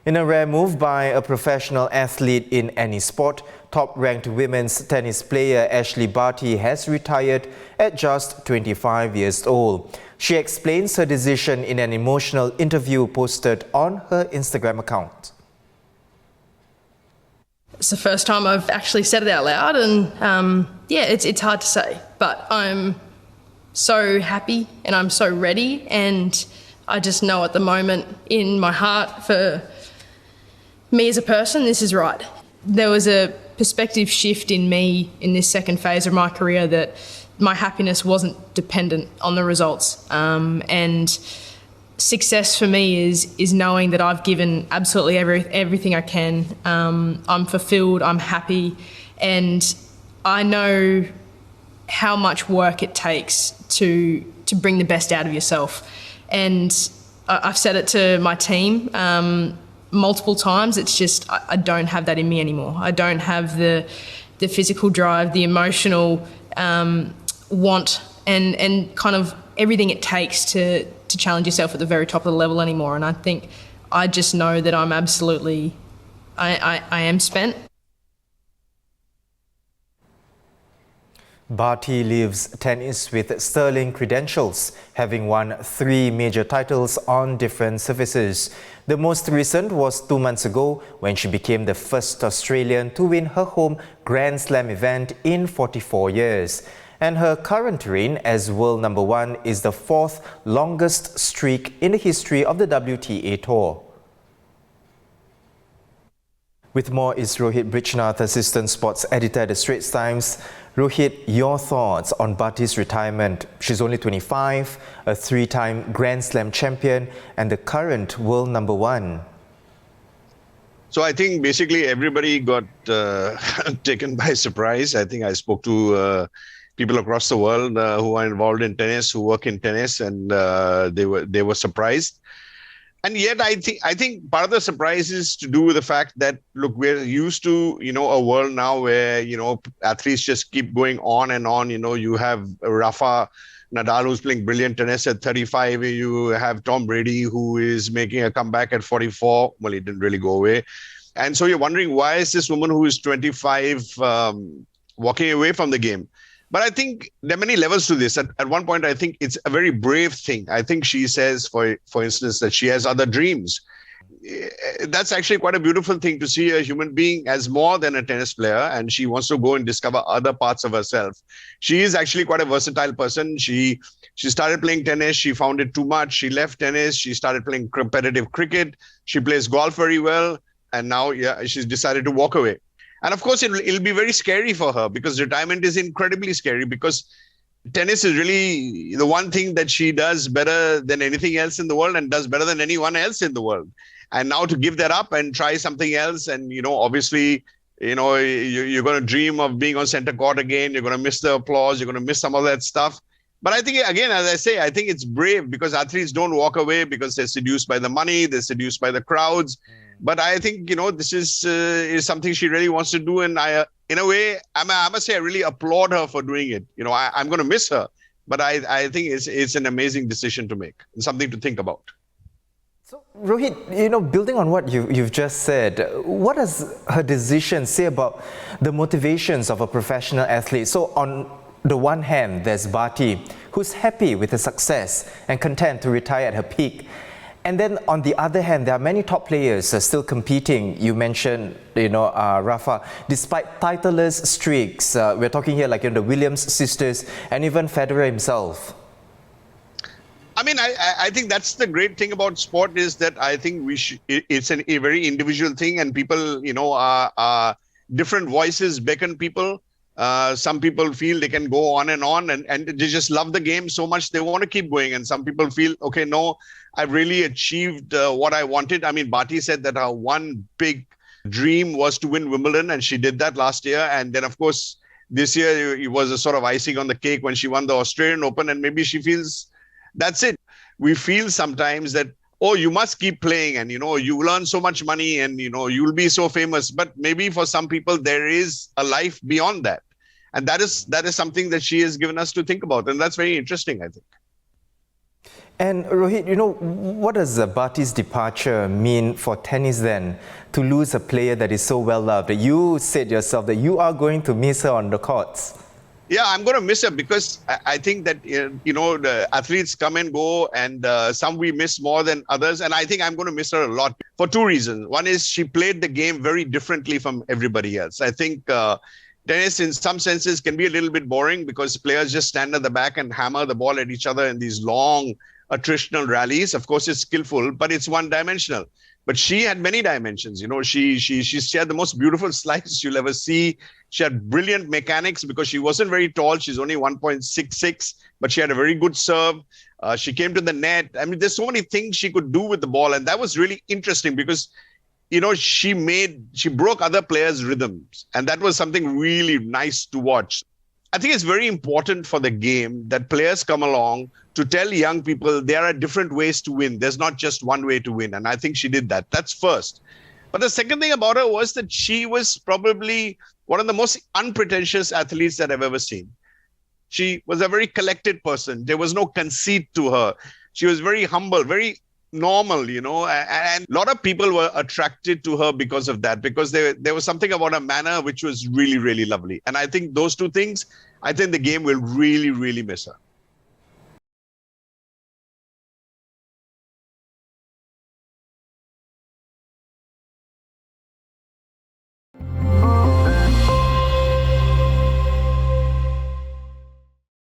In a rare move by a professional athlete in any sport, top-ranked women's tennis player Ashleigh Barty has retired at just 25 years old. She explains her decision in an emotional interview posted on her Instagram account. It's the first time I've actually said it out loud, and it's hard to say, but I'm so happy and I'm so ready, and I just know at the moment in my heart for me as a person, this is right. There was a perspective shift in me in this second phase of my career that my happiness wasn't dependent on the results, and success for me is knowing that I've given absolutely everything I can. I'm fulfilled, I'm happy, and I know how much work it takes to bring the best out of yourself. And I've said it to my team multiple times. It's just I don't have that in me anymore. I don't have the physical drive, the emotional want, and kind of everything it takes to challenge yourself at the very top of the level anymore. And I think I just know that I'm absolutely, I am spent. Barty leaves tennis with sterling credentials, having won 3 major titles on different surfaces. The most recent was 2 months ago when she became the first Australian to win her home Grand Slam event in 44 years. And her current reign as world number 1 is the 4th longest streak in the history of the WTA Tour. With more is Rohit Brijnath, Assistant Sports Editor at the Straits Times. Rohit, your thoughts on Barty's retirement? She's only 25, a 3-time Grand Slam champion and the current world number 1. So I think basically everybody got taken by surprise. I think I spoke to people across the world who are involved in tennis, who work in tennis, and they were surprised. And yet, I think part of the surprise is to do with the fact that, look, we're used to, a world now where, athletes just keep going on and on. You have Rafa Nadal, who's playing brilliant tennis at 35. You have Tom Brady, who is making a comeback at 44. Well, he didn't really go away. And so you're wondering, why is this woman who is 25 walking away from the game? But I think there are many levels to this. At one point, I think it's a very brave thing. I think she says, for instance, that she has other dreams. That's actually quite a beautiful thing to see a human being as more than a tennis player, and she wants to go and discover other parts of herself. She is actually quite a versatile person. She started playing tennis. She found it too much. She left tennis. She started playing competitive cricket. She plays golf very well. And now, she's decided to walk away. And of course, it'll be very scary for her, because retirement is incredibly scary, because tennis is really the one thing that she does better than anything else in the world and does better than anyone else in the world. And now to give that up and try something else, and, obviously, you're going to dream of being on center court again. You're going to miss the applause. You're going to miss some of that stuff. But I think, again, as I say, I think it's brave, because athletes don't walk away because they're seduced by the money, they're seduced by the crowds. But I think, this is something she really wants to do. And in a way, I must say, I really applaud her for doing it. I'm going to miss her. But I think it's an amazing decision to make and something to think about. So, Rohit, building on what you've just said, what does her decision say about the motivations of a professional athlete? So on the one hand, there's Barty, who's happy with her success and content to retire at her peak. And then on the other hand, there are many top players still competing. You mentioned, Rafa, despite titleless streaks. We're talking here like the Williams sisters and even Federer himself. I mean, I think that's the great thing about sport, is that I think it's a very individual thing, and people, are different voices beckon people. Some people feel they can go on and they just love the game so much they want to keep going. And some people feel, okay, no, I've really achieved what I wanted. I mean, Barty said that her one big dream was to win Wimbledon, and she did that last year. And then, of course, this year it was a sort of icing on the cake when she won the Australian Open, and maybe she feels that's it. We feel sometimes that, oh, you must keep playing, and, you will earn so much money, and, you'll be so famous. But maybe for some people, there is a life beyond that. And that is something that she has given us to think about. And that's very interesting, I think. And Rohit, what does Barty's departure mean for tennis then, to lose a player that is so well loved? You said yourself that you are going to miss her on the courts. Yeah, I'm going to miss her because I think that, the athletes come and go, and some we miss more than others. And I think I'm going to miss her a lot for two reasons. One is she played the game very differently from everybody else. I think tennis in some senses can be a little bit boring because players just stand at the back and hammer the ball at each other in these long attritional rallies. Of course, it's skillful, but it's one-dimensional. But she had many dimensions. She had the most beautiful slice you'll ever see. She had brilliant mechanics because she wasn't very tall. She's only 1.66, but she had a very good serve. She came to the net. I mean, there's so many things she could do with the ball. And that was really interesting because, she broke other players' rhythms. And that was something really nice to watch. I think it's very important for the game that players come along to tell young people there are different ways to win. There's not just one way to win. And I think she did that. That's first. But the second thing about her was that she was probably one of the most unpretentious athletes that I've ever seen. She was a very collected person. There was no conceit to her. She was very humble, very normal, and a lot of people were attracted to her because of that, because there was something about her manner which was really, really lovely. And I think those two things, I think the game will really, really miss her.